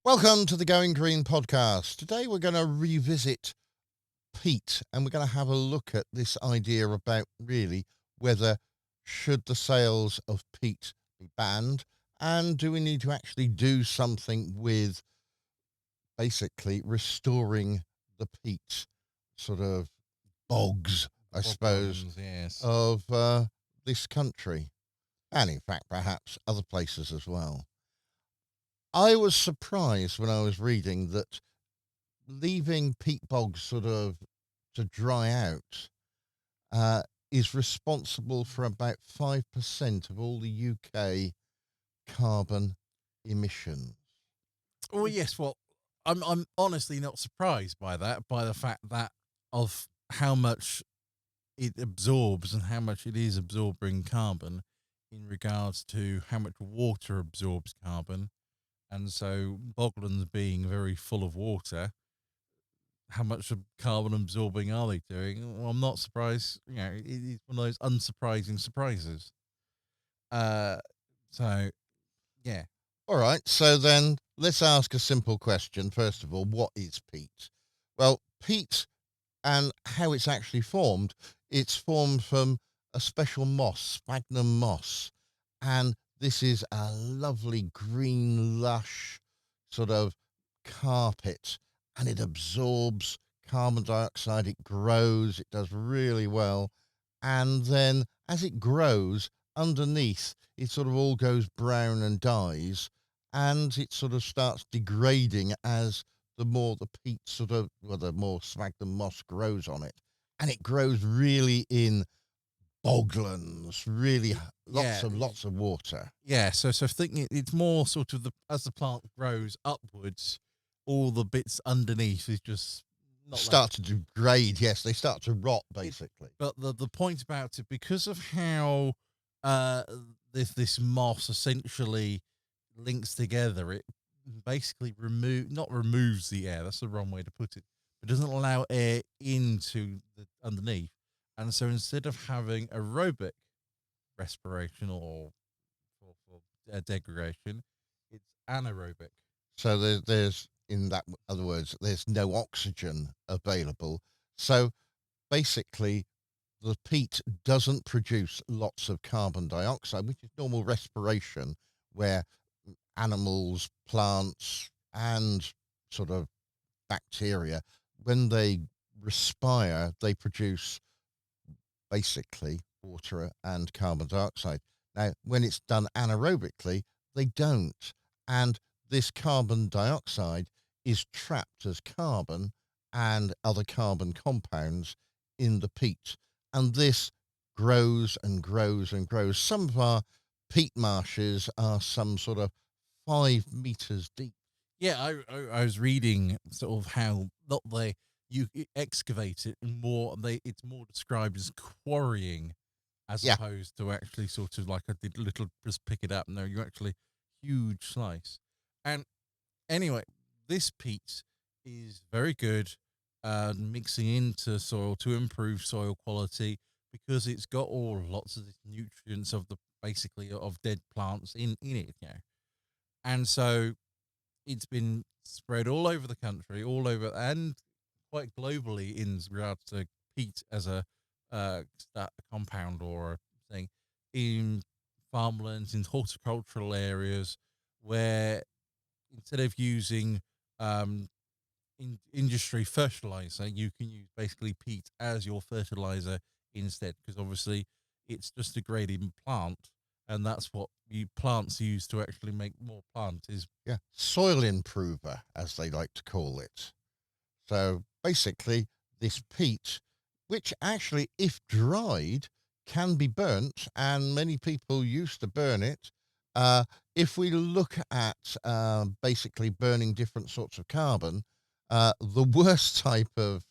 Welcome to the Going Green podcast. Today we're going to revisit peat and we're going to have a look at this idea about really whether should the sales of peat be banned and do we need to actually do something with basically restoring the peat sort of bogs, I suppose, Boglands, yes. of this country and in fact perhaps other places as well. I was surprised when I was reading that leaving peat bogs sort of to dry out uh, is responsible for about 5% of all the UK carbon emissions. Well, yes. Well, I'm honestly not surprised by that, by the fact that of how much it absorbs and how much it is absorbing carbon in regards to how much water absorbs carbon, and so boglands being very full of water, how much of carbon absorbing are they doing? Well, I'm not surprised. It is one of those unsurprising surprises. Uh, so yeah. All right, so then let's ask a simple question. First of all, what is peat? Well, peat and how it's actually formed, it's formed from a special moss, sphagnum moss. And this is a lovely green, lush sort of carpet. And it absorbs carbon dioxide, it grows, it does really well. And then as it grows, underneath, it sort of all goes brown and dies. And it sort of starts degrading as the more the peat sort of, well, the more sphagnum moss grows on it. And it grows really in boglands, really Yeah, lots of water. yeah. So thinking it's more sort of the as the plant grows upwards, all the bits underneath is just not like Start to degrade, yes, they start to rot it. basically. But the point about it, because of how uh this moss essentially links together, it basically not removes the air. That's the wrong way to put it. It doesn't allow air into the underneath, and so instead of having aerobic respiration or degradation, it's anaerobic. So there's, in that other words, there's no oxygen available. So basically, the peat doesn't produce lots of carbon dioxide, which is normal respiration, where animals, plants, and sort of bacteria, when they respire, they produce basically water and carbon dioxide. Now, when it's done anaerobically, they don't. And this carbon dioxide is trapped as carbon and other carbon compounds in the peat. And this grows and grows and grows. Some of our peat marshes are some sort of 5 meters deep. Yeah, I was reading sort of how not they excavate it and more they it's more described as quarrying as Yeah. opposed to actually sort of like a little just pick it up. No, you actually huge slice. And anyway, this peat is very good mixing into soil to improve soil quality because it's got all lots of the nutrients of the basically of dead plants in it, and so it's been spread all over the country, all over and quite globally in regards to peat as a compound or a thing in farmlands, in horticultural areas, where instead of using um, industry fertilizer, you can use basically peat as your fertilizer instead, because obviously it's just a grading plant, and that's what you plants use to actually make more plant is Yeah. Soil improver, as they like to call it. So basically, this peat, which actually, if dried, can be burnt, and many people used to burn it. If we look at basically burning different sorts of carbon, the worst type of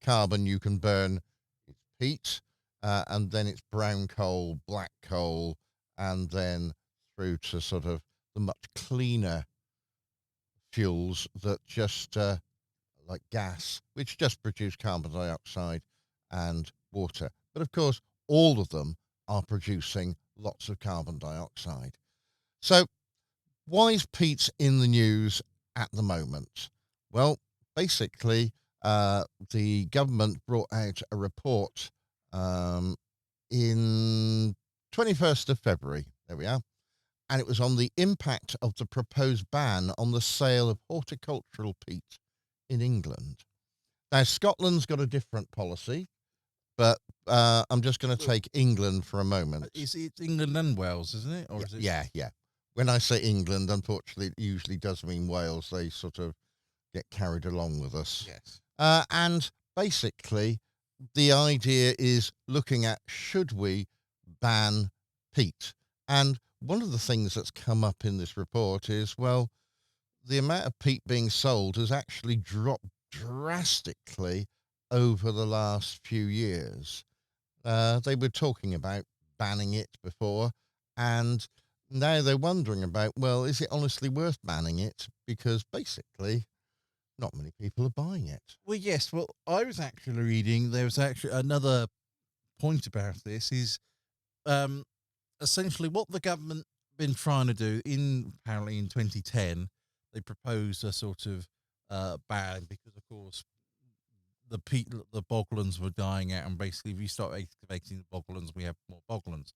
carbon you can burn is peat, and then it's brown coal, black coal, and then through to sort of the much cleaner fuels that just like gas, which just produce carbon dioxide and water. But of course, all of them are producing lots of carbon dioxide. So, why is peat in the news at the moment? Well, basically, the government brought out a report um, in 21st of February. There we are. And it was on the impact of the proposed ban on the sale of horticultural peat in England. Now, Scotland's got a different policy, but I'm just going to Well, take England for a moment. it's England and Wales, isn't it? Or Yeah, is it? yeah, yeah. When I say England, unfortunately, it usually does mean Wales. They sort of get carried along with us. Yes. And basically, the idea is looking at should we ban peat? And one of the things that's come up in this report is, well, the amount of peat being sold has actually dropped drastically over the last few years. They were talking about banning it before, and now they're wondering about, well, is it honestly worth banning it? Because basically, not many people are buying it. Well, yes. Well, I was actually reading. There was actually another point about this. Is um, essentially what the government been trying to do in apparently in 2010 they proposed a sort of ban because of course the boglands were dying out, and basically if you start excavating the boglands we have more boglands,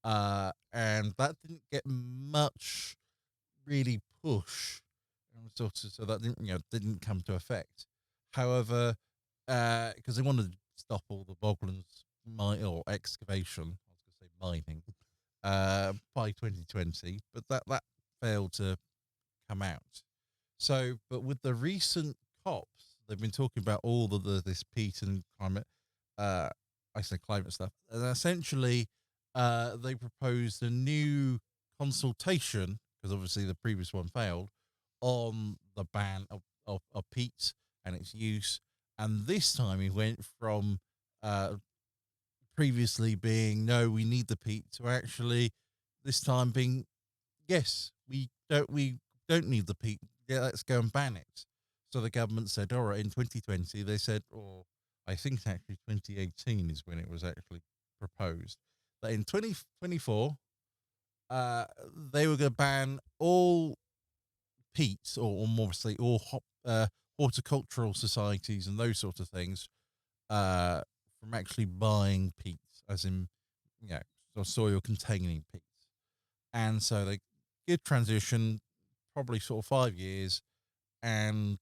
and that didn't get much really push, sort of, so that didn't, didn't come to effect. However, because they wanted to stop all the boglands mine or excavation, I was going to say mining, by 2020, but that failed to come out. So, but with the recent COPs, they've been talking about all this peat and climate, uh, I say climate stuff, and essentially, they proposed a new consultation because obviously the previous one failed on the ban of peat and its use, and this time he went from uh, previously being no, we need the peat, to actually this time being yes, we don't need the peat. Yeah, let's go and ban it. So the government said, all right, in 2020, they said, or I think actually 2018 is when it was actually proposed, that in 2024, uh, they were going to ban all peat, or more say all horticultural societies and those sorts of things, uh, from actually buying peat, as in, you know, soil containing peat. And so they good transition, probably sort of 5 years, and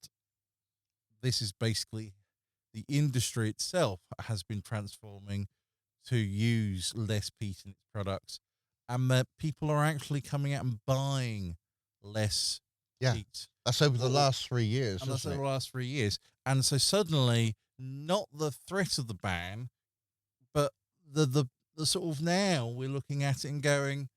this is basically the industry itself has been transforming to use less peat in its products, and that people are actually coming out and buying less Yeah, peat, that's over the or last 3 years, and that's isn't over it? the last 3 years. And so suddenly, not the threat of the ban, but the sort of now we're looking at it and going,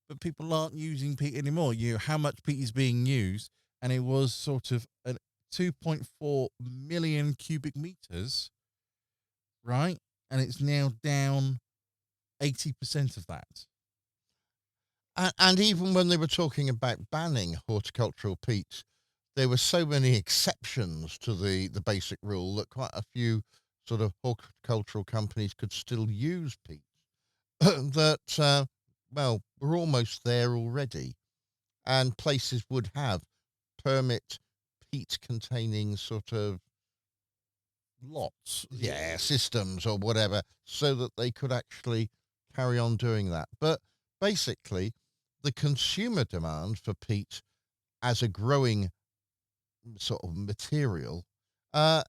but people aren't using peat anymore. How much peat is being used, and it was sort of a 2.4 million cubic meters, right? And it's now down 80% of that. And even when they were talking about banning horticultural peat, there were so many exceptions to the basic rule that quite a few sort of horticultural companies could still use peat. that well, we're almost there already, and places would have permit peat containing sort of Lots. yeah systems or whatever, so that they could actually carry on doing that. But basically, the consumer demand for peat as a growing sort of material uh,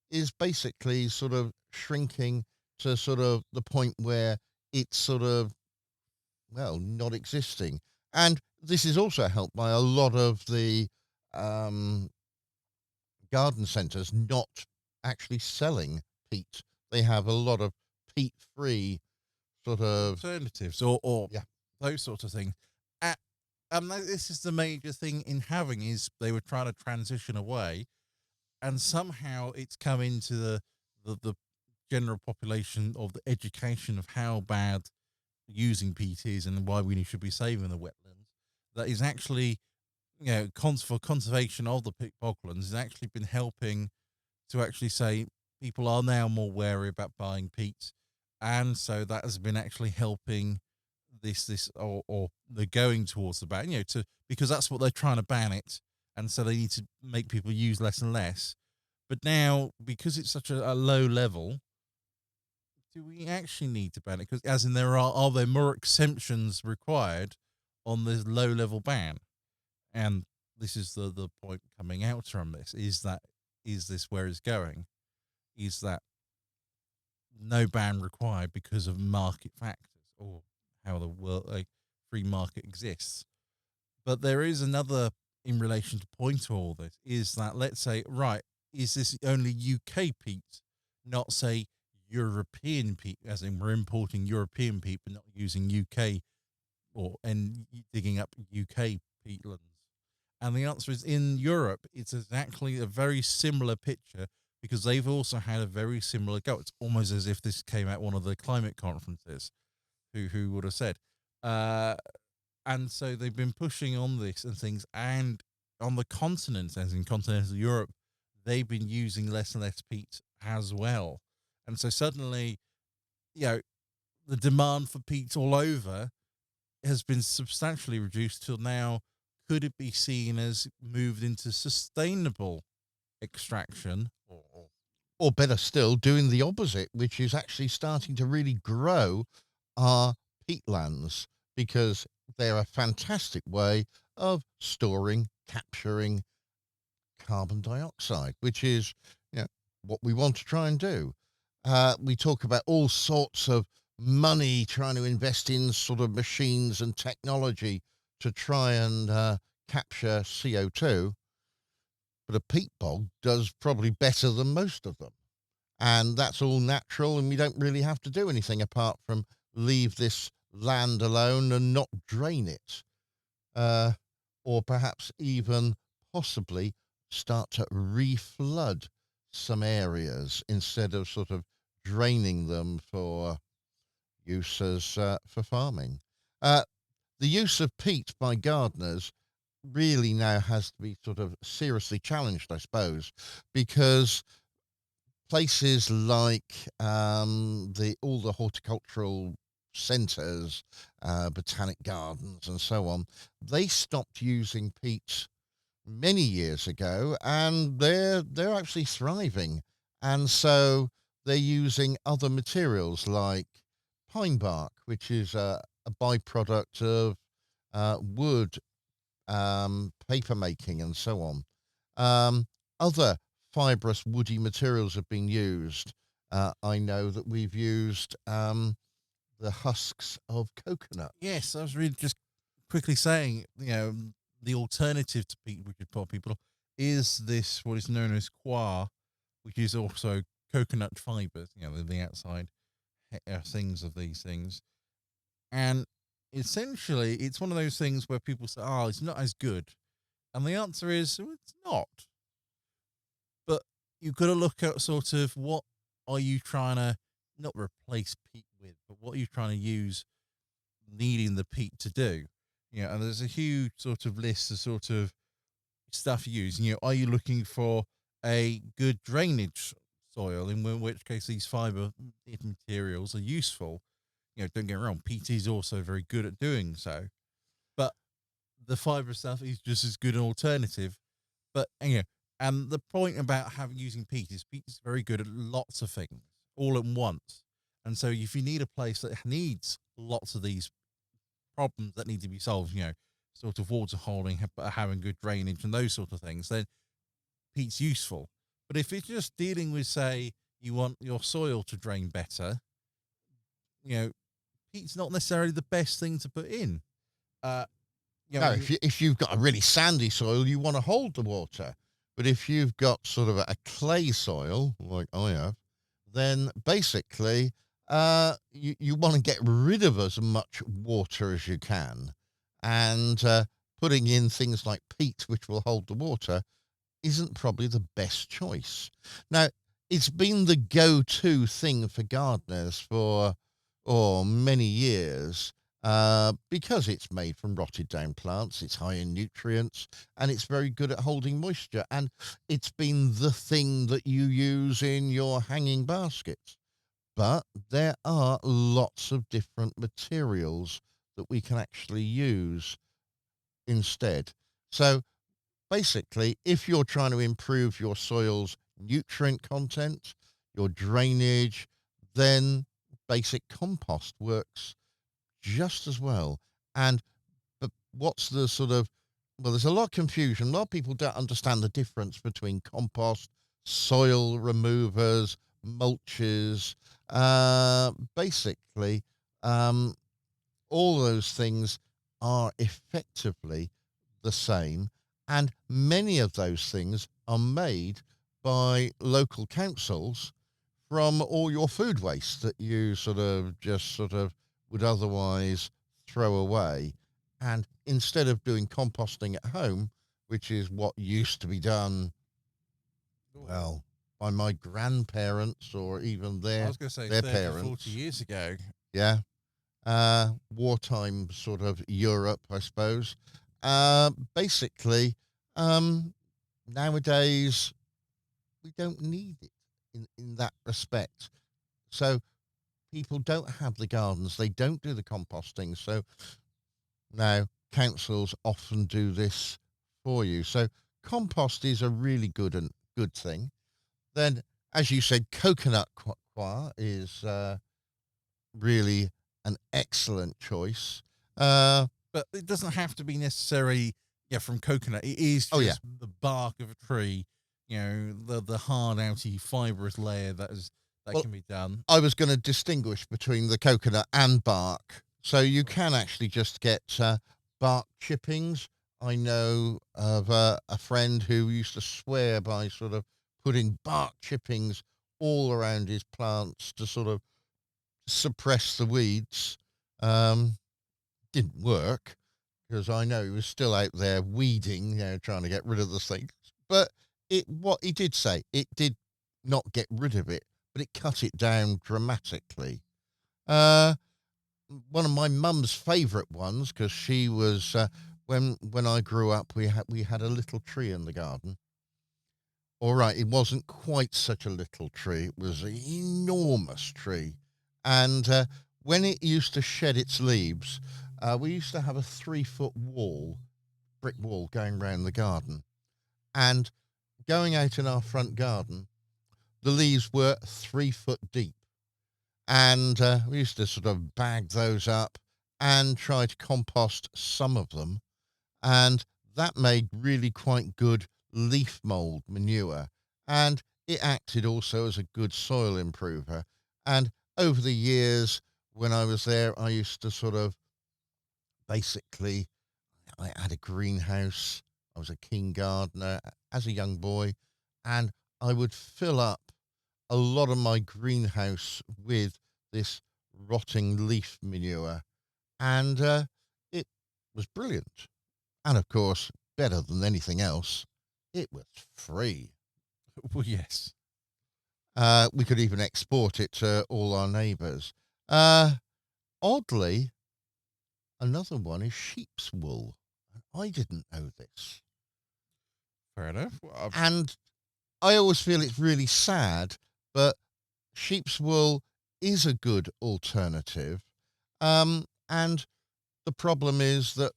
is basically sort of shrinking to sort of the point where it's sort of, well, not existing. And this is also helped by a lot of the um, garden centres not actually selling peat. They have a lot of peat free sort of, Alternatives, or yeah, those sorts of things. Uh, this is the major thing in having is they were trying to transition away, and somehow it's come into the general population of the education of how bad using peat is and why we should be saving the wetlands. That is actually, for conservation of the boglands has actually been helping to actually say people are now more wary about buying peat, and so that has been actually helping this or they're going towards the ban, to because that's what they're trying to ban it, and so they need to make people use less and less. But now, because it's such a low level, do we actually need to ban it? Because, as in, are there more exemptions required on this low level ban? And this is the point coming out from this: is this where it's going? Is that no ban required because of market factors or how the world free market exists? But there is another in relation to point to all this is that, let's say, right, is this only UK peat, not say European peat, as in we're importing European peat but not using UK and digging up UK peatlands? And the answer is, in Europe, it's exactly a very similar picture because they've also had a very similar go. It's almost as if this came at one of the climate conferences. Who would have said? Uh, and so they've been pushing on this and things, and on the continent, as in continental Europe, they've been using less and less peat as well. And so suddenly, you know, the demand for peat all over has been substantially reduced till now. Could it be seen as moved into sustainable extraction? Or better still, doing the opposite, which is actually starting to really grow our peatlands, because they're a fantastic way of storing, capturing carbon dioxide, which is, you know, what we want to try and do. We talk about all sorts of money trying to invest in sort of machines and technology to try and capture CO2, but a peat bog does probably better than most of them. And that's all natural, and we don't really have to do anything apart from leave this land alone and not drain it. Uh, or perhaps even possibly start to reflood some areas instead of sort of draining them for use as for farming. Uh, the use of peat by gardeners really now has to be sort of seriously challenged, I suppose, because places like the all the horticultural centres, botanic gardens, and so on, they stopped using peat many years ago, and they're actually thriving. And so they're using other materials like pine bark, which is a byproduct of wood, paper making, and so on. Other fibrous woody materials have been used. I know that we've used the husks of coconut. Yes, I was really just quickly saying, the alternative to peat, we could tell people, is this what is known as coir, which is also coconut fibers, the outside things of these things. And essentially, it's one of those things where people say, oh, it's not as good. And the answer is, well, it's not. But you've got to look at sort of what are you trying to not replace peat with, but what are you trying to use needing the peat to do? And there's a huge sort of list of sort of stuff you use. Are you looking for a good drainage soil, in which case these fiber materials are useful? Don't get me wrong, peat is also very good at doing so, but the fiber stuff is just as good an alternative. But and the point about using peat is very good at lots of things all at once. And so if you need a place that needs lots of these problems that need to be solved, sort of water holding, having good drainage and those sort of things, then peat's useful. But if it's just dealing with, say, you want your soil to drain better, peat's not necessarily the best thing to put in. No, if you've got a really sandy soil, you want to hold the water. But if you've got sort of a clay soil, like I have, then basically you want to get rid of as much water as you can. And putting in things like peat, which will hold the water, isn't probably the best choice. Now, it's been the go-to thing for gardeners for many years, because it's made from rotted down plants, it's high in nutrients, and it's very good at holding moisture. And it's been the thing that you use in your hanging baskets. But there are lots of different materials that we can actually use instead. So basically, if you're trying to improve your soil's nutrient content, your drainage, then basic compost works just as well. And but what's the sort of well, there's a lot of confusion. A lot of people don't understand the difference between compost, soil removers, mulches. Basically, um, all those things are effectively the same, and many of those things are made by local councils from all your food waste that you sort of would otherwise throw away. And instead of doing composting at home, which is what used to be done, well, by my grandparents or even I their was going to say their 30, 40 parents, years ago. yeah, wartime sort of Europe, I suppose. Basically, um, nowadays we don't need it in that respect. So people don't have the gardens, they don't do the composting. So now councils often do this for you. So compost is a really good thing. Then, as you said, coconut coir is really an excellent choice. Uh, But it doesn't have to be necessary, yeah, from coconut. It is oh yeah, just the bark of a tree, the hard, outy, fibrous layer that well, can be done. I was going to distinguish between the coconut and bark. So you can actually just get bark chippings. I know of a friend who used to swear by sort of putting bark chippings all around his plants to sort of suppress the weeds. Um, didn't work because I know he was still out there weeding, trying to get rid of the things. But what he did say, it did not get rid of it, but it cut it down dramatically. Uh, One of my mum's favourite ones, because she was when I grew up, we had a little tree in the garden. All right, it wasn't quite such a little tree; it was an enormous tree, and when it used to shed its leaves, we used to have a 3 foot brick wall going round the garden, and going out in our front garden, the leaves were 3 foot deep. And we used to sort of bag those up and try to compost some of them. And that made really quite good leaf mold manure. And it acted also as a good soil improver. And over the years, when I was there, I used to sort of basically, I had a greenhouse. I was a king gardener as a young boy. And I would fill up a lot of my greenhouse with this rotting leaf manure, and it was brilliant. And of course, better than anything else, it was free. Well, yes. We could even export it to all our neighbours. Uh, Oddly, another one is sheep's wool. I didn't know this. Fair enough. Well, And I always feel it's really sad, but sheep's wool is a good alternative. And the problem is that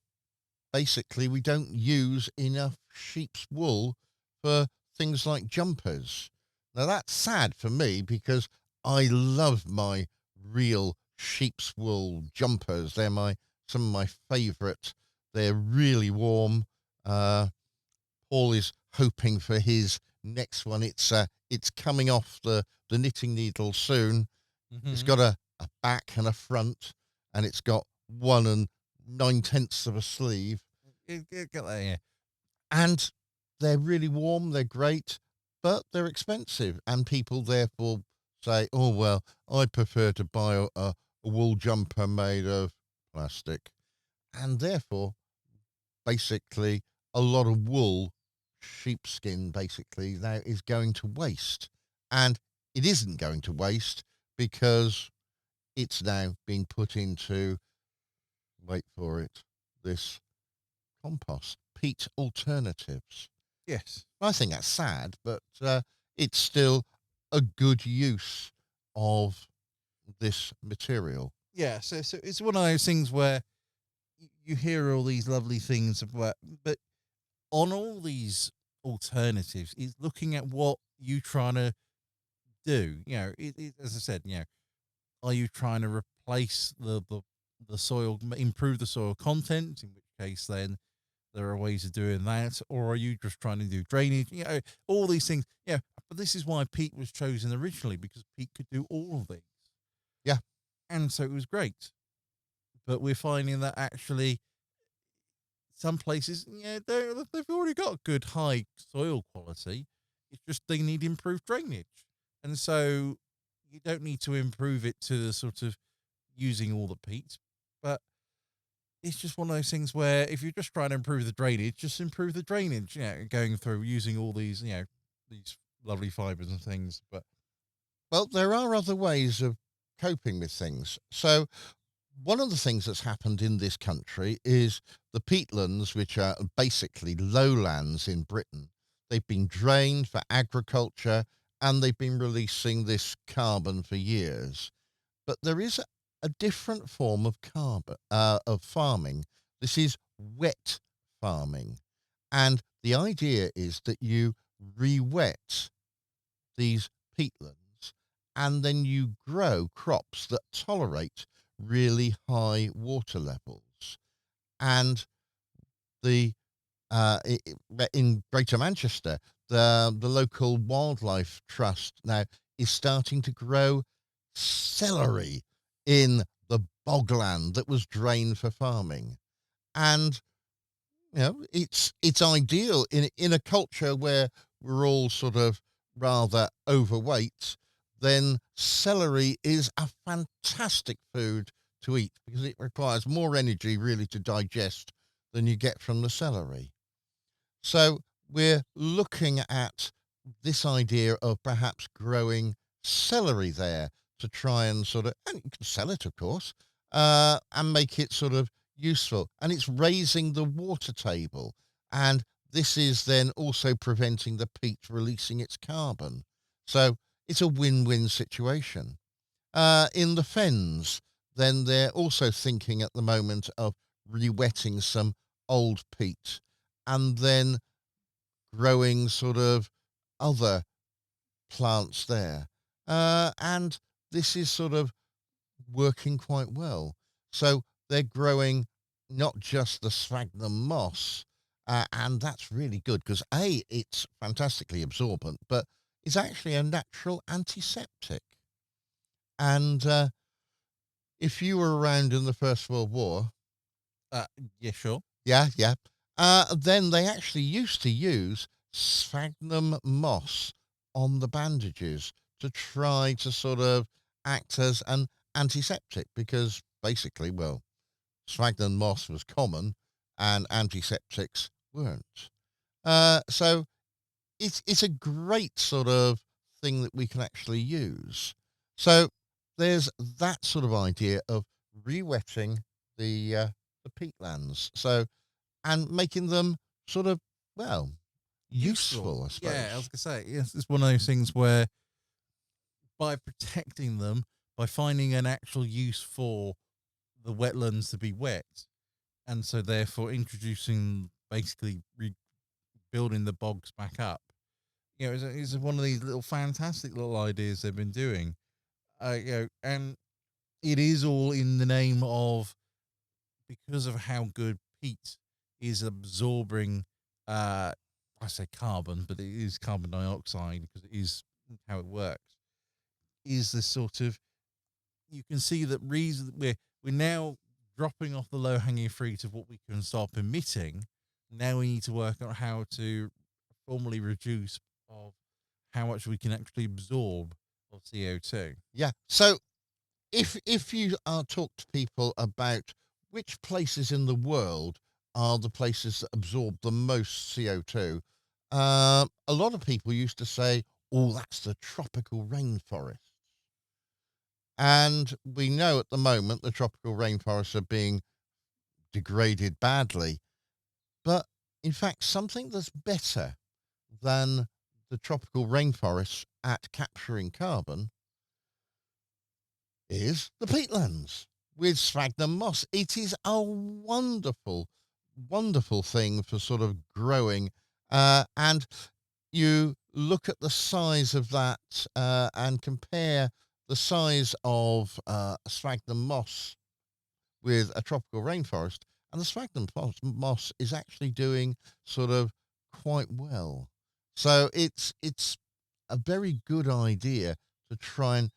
basically we don't use enough sheep's wool for things like jumpers. Now that's sad for me because I love my real sheep's wool jumpers. They're my some of my favorite. They're really warm. Uh, Paul is hoping for his next one. It's coming off the knitting needle soon. It's mhm. got a back and a front, and it's got 1 9/10 of a sleeve, Get that, yeah. and they're really warm. They're great, but they're expensive, and people therefore say, "Oh well, I prefer to buy a wool jumper made of plastic," and therefore, basically, a lot of wool, sheepskin, basically now is going to waste, and it isn't going to waste because it's now being put into, wait for it, this compost, peat alternatives. Yes. I think that's sad, but it's still a good use of this material. Yeah. So it's one of those things where you hear all these lovely things about, but on all these alternatives is looking at what you trying to do. As I said, are you trying to replace the soil, improve the soil content? In which case, then there are ways of doing that, or are you just trying to do drainage? All these things. Yeah, but this is why peat was chosen originally, because peat could do all of these, Yeah. and so it was great. But we're finding that actually some places, they've already got good high soil quality. It's just they need improved drainage, and so you don't need to improve it to the sort of using all the peat, but it's just one of those things where if you're just trying to improve the drainage, just improve the drainage. Going through using all these, these lovely fibers and things. But Well, there are other ways of coping with things. So, one of the things that's happened in this country is the peatlands, which are basically lowlands in Britain. They've been drained for agriculture and they've been releasing this carbon for years. But there is a different form of carbon of farming. This is wet farming, and the idea is that you re-wet these peatlands, and then you grow crops that tolerate really high water levels. And the in Greater Manchester, the local wildlife trust now is starting to grow celery in the bogland that was drained for farming. And it's ideal in a culture where we're all sort of rather overweight. Then celery is a fantastic food to eat because it requires more energy really to digest than you get from the celery. So we're looking at this idea of perhaps growing celery there to try and sort of, and you can sell it, of course, and make it sort of useful. And it's raising the water table. And this is then also preventing the peat releasing its carbon. So it's a win-win situation. In the fens, then they're also thinking at the moment of re-wetting some old peat and then growing sort of other plants there. And this is sort of working quite well. So they're growing not just the sphagnum moss, and that's really good because A, it's fantastically absorbent, but it's actually a natural antiseptic. And if you were around in the First World War, uh, yeah, sure. yeah, yeah. Then they actually used to use sphagnum moss on the bandages to try to sort of act as an antiseptic because basically, well, sphagnum moss was common and antiseptics weren't. So it's a great sort of thing that we can actually use. So there's that sort of idea of re-wetting the peatlands. So and making them sort of, well, Useful. useful, I Yeah, I was suppose. gonna say, yes, it's one of those things where by protecting them, by finding an actual use for the wetlands to be wet, and so therefore introducing basically rebuilding the bogs back up. It's one of these little fantastic little ideas they've been doing. And it is all in the name of because of how good peat is absorbing. I say carbon, but it is carbon dioxide because it is how it works. Is this sort of you can see that reason we're now dropping off the low hanging fruit of what we can stop emitting. Now we need to work on how to formally reduce of how much we can actually absorb of CO2. Yeah. So if you talk to people about which places in the world are the places that absorb the most CO2, a lot of people used to say, "Oh, that's the tropical rainforest." And we know at the moment the tropical rainforests are being degraded badly. But in fact, something that's better than the tropical rainforests at capturing carbon is the peatlands with sphagnum moss. It is a wonderful wonderful thing for sort of growing. And you look at the size of that and compare the size of a sphagnum moss with a tropical rainforest, and the moss is actually doing sort of quite well. So it's a very good idea to try and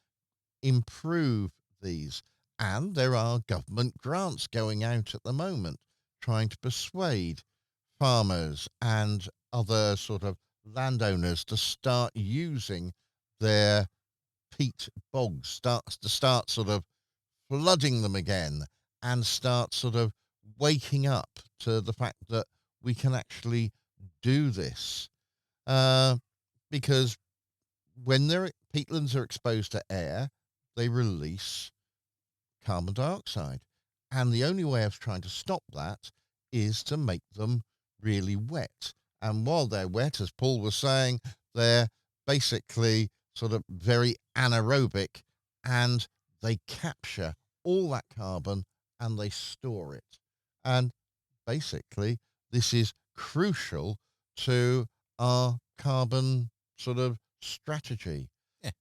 improve these. And there are government grants going out at the moment trying to persuade farmers and other sort of landowners to start using their peat bogs, start sort of flooding them again and start sort of waking up to the fact that we can actually do this. Uh, because when peatlands are exposed to air, they release carbon dioxide. And the only way of trying to stop that is to make them really wet. And while they're wet, as Paul was saying, they're basically sort of very anaerobic and they capture all that carbon and they store it. And basically, this is crucial to our carbon sort of strategy. Yeah,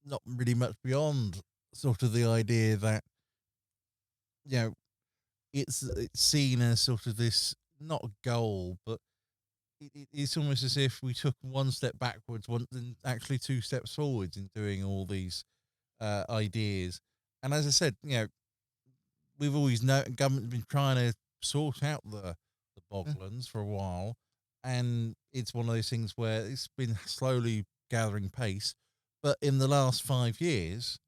not really much beyond sort of the idea that, you know, it's seen as sort of this, not a goal, but it's almost as if we took one step backwards, one and actually two steps forwards in doing all these ideas. And as I said, we've always known government's been trying to sort out the Yeah. boglands for a while, and it's one of those things where it's been slowly gathering pace. But in the last 5 years,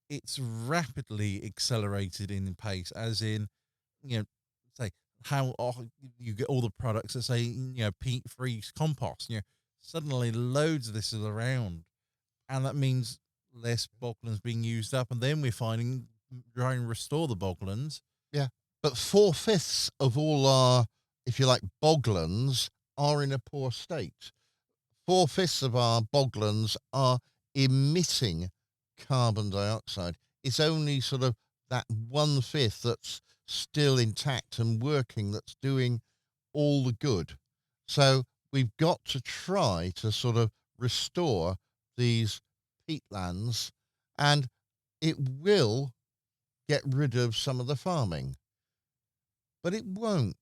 it's rapidly accelerated in pace, as in, you know, say how you get all the products that say, peat free compost. Suddenly loads of this is around, and that means less boglands being used up, and then we're finding trying to restore the boglands. Yeah. But four-fifths of all our, if you like, boglands are in a poor state. Four-fifths of our boglands are emitting carbon dioxide. It's only sort of that one-fifth that's still intact and working that's doing all the good. So we've got to try to sort of restore these peatlands, and it will get rid of some of the farming. But it won't,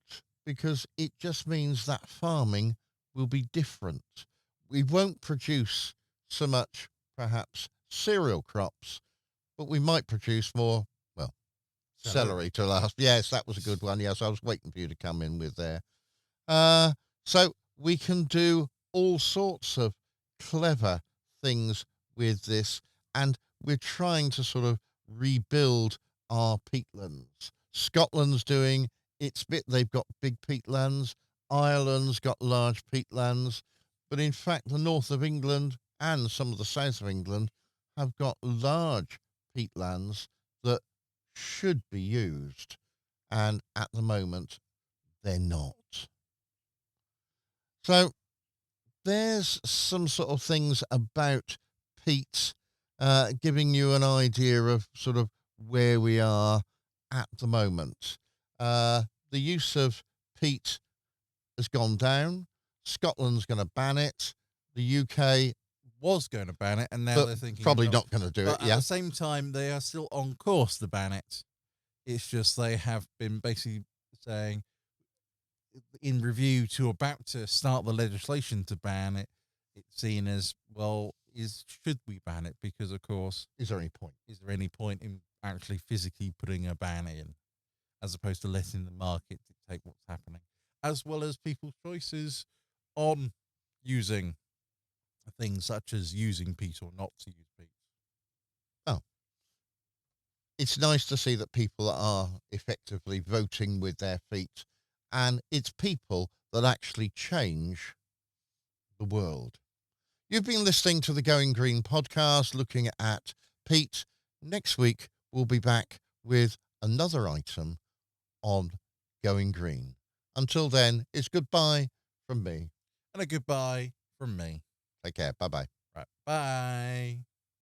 because it just means that farming will be different. We won't produce so much, perhaps, cereal crops, but we might produce more, well, Celery. celery to last. Yes, that was a good one. Yes, I was waiting for you to come in with there. Uh, so we can do all sorts of clever things with this, and we're trying to sort of rebuild our peatlands. Scotland's doing its bit; they've got big peatlands. Ireland's got large peatlands, but in fact, the north of England and some of the south of England have got large peatlands that should be used, and at the moment, they're not. So there's some sort of things about peat, giving you an idea of sort of where we are at the moment. The use of peat has gone down. Scotland's going to ban it. The UK, Was going to ban it, and now but they're thinking probably about. not going to do it. But at Yeah. the same time, they are still on course to ban it. It's just they have been basically saying in review to about to start the legislation to ban it. It's seen as, well, is should we ban it? Because of course, Is there any point? is there any point in actually physically putting a ban in, as opposed to letting the market dictate what's happening, as well as people's choices on using things such as using peat or not to use peat. Oh, it's nice to see that people are effectively voting with their feet, and it's people that actually change the world. You've been listening to the Going Green podcast looking at peat. Next week, we'll be back with another item on Going Green. Until then, it's goodbye from me. And a goodbye from me. Take care. Bye bye. Right. Bye.